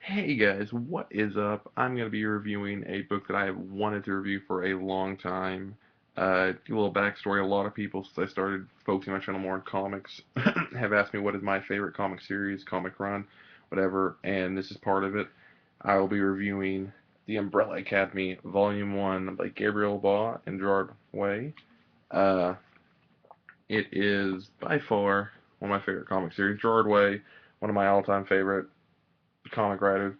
Hey guys, what is up? I'm going to be reviewing a book that I have wanted to review for a long time. A little backstory, a lot of people, since I started focusing my channel more on comics, have asked me what is my favorite comic series, comic run, whatever, and this is part of it. I will be reviewing The Umbrella Academy, Volume 1 by Gabriel and Gerard. Uh, it is by far one of my favorite comic series. Gerard, one of my all-time favorite comic writers.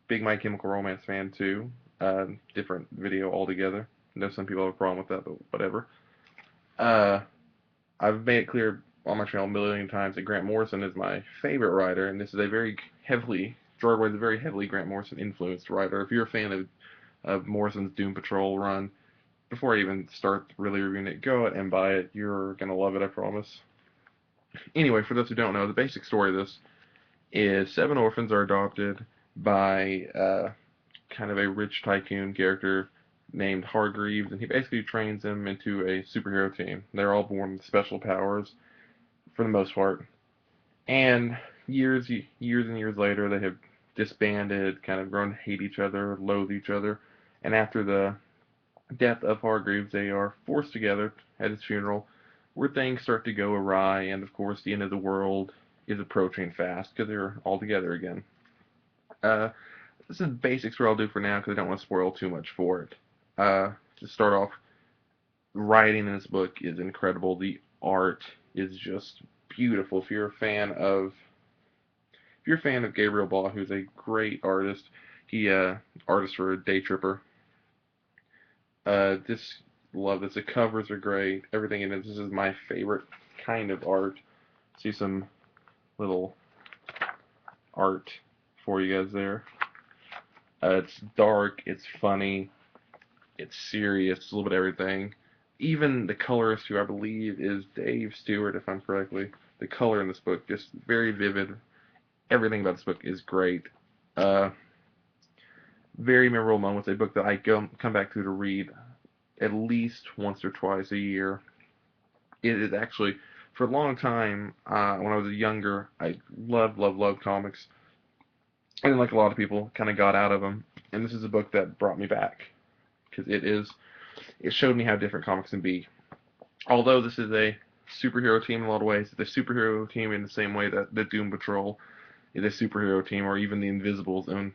Big My Chemical Romance fan too. Different video altogether. I know some people have a problem with that, but whatever. Uh, I've made it clear on my channel a million times that Grant Morrison is my favorite writer, and this is a very heavily George Wade is a very heavily Grant Morrison influenced writer. If you're a fan of Morrison's Doom Patrol run, before I even start really reviewing it, go out and buy it. You're gonna love it, I promise. Anyway, for those who don't know, the basic story of this is seven orphans are adopted by kind of a rich tycoon character named Hargreaves, and he basically trains them into a superhero team. They're all born with special powers for the most part, and years and years later, they have disbanded, kind of grown to hate each other, loathe each other, and after the death of Hargreaves, they are forced together at his funeral, where things start to go awry, and of course, the end of the world is approaching fast because they're all together again. Uh, this is basics what I'll do for now because I don't want to spoil too much for it. To start off, writing in this book is incredible. The art is just beautiful. If you're a fan of Gabriel Ball, who's a great artist, he artist for Day Tripper. Just love this. The covers are great. Everything in it. This is my favorite kind of art. See some little art for you guys there. It's dark. It's funny. It's serious. It's a little bit of everything. Even the colorist, who I believe is Dave Stewart, if I'm correctly, the color in this book just very vivid. Everything about this book is great. Uh, very memorable moments. A book that I come back to read at least once or twice a year. It is actually, for a long time, when I was younger, I loved comics. And like a lot of people, kind of got out of them. And this is a book that brought me back because it showed me how different comics can be. Although this is a superhero team in a lot of ways, it's a superhero team in the same way that the Doom Patrol is a superhero team, or even the Invisibles. And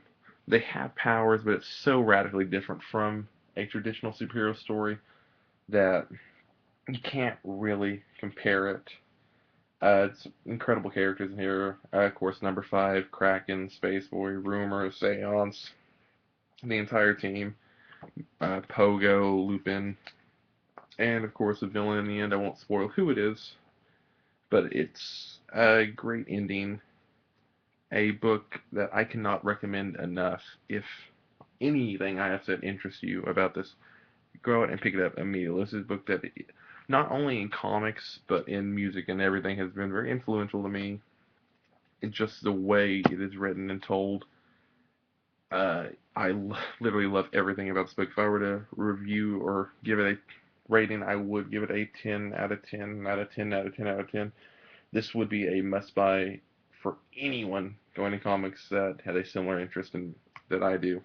they have powers, but it's so radically different from a traditional superhero story that you can't really compare it. It's incredible characters in here. Of course, number five, Kraken, Space Boy, Rumor, Seance, the entire team. Pogo, Lupin, and of course the villain in the end. I won't spoil who it is, but it's a great ending. A book that I cannot recommend enough. If anything I have said interests you about this, go out and pick it up immediately. This is a book that, not only in comics, but in music and everything, has been very influential to me. It's just the way it is written and told. Uh, literally love everything about this book. If I were to review or give it a rating, I would give it a 10 out of 10 out of 10 out of 10 out of 10. This would be a must buy for anyone going to comics that had a similar interest in that I do.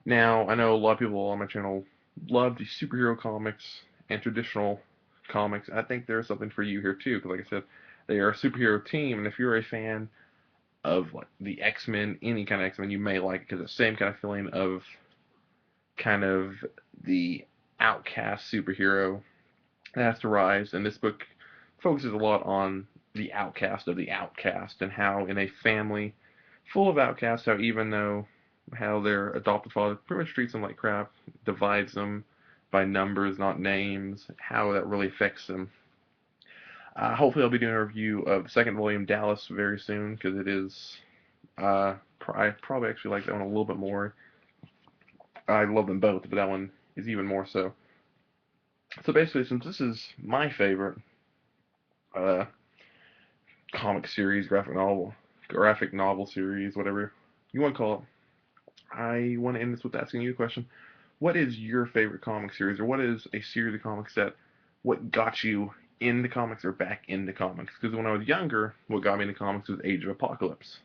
Now, I know a lot of people on my channel love the superhero comics and traditional comics. I think there's something for you here too, because like I said, they are a superhero team, and if you're a fan of like the X-Men, any kind of X-Men, you may like it because it's the same kind of feeling of kind of the outcast superhero that has to rise. And this book focuses a lot on the outcast of the outcast and how in a family full of outcasts, how even though how their adopted father pretty much treats them like crap, divides them by numbers, not names, how that really affects them. Hopefully, I'll be doing a review of the second volume, Dallas, very soon because it is. I probably actually like that one a little bit more. I love them both, but that one is even more so. So basically, since this is my favorite uh, comic series, graphic novel series, whatever you want to call it, I want to end this with asking you a question. What is your favorite comic series, or what is a series of comics that what got you into comics or back into comics? Because when I was younger, what got me into comics was Age of Apocalypse.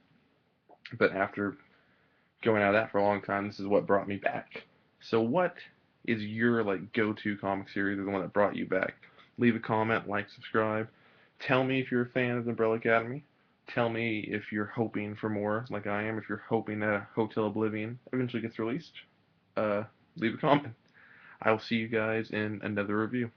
But after going out of that for a long time, this is what brought me back. So what is your like go-to comic series or the one that brought you back? Leave a comment, like, subscribe. Tell me if you're a fan of the Umbrella Academy. Tell me if you're hoping for more, like I am. If you're hoping that Hotel Oblivion eventually gets released, uh, leave a comment. I will see you guys in another review.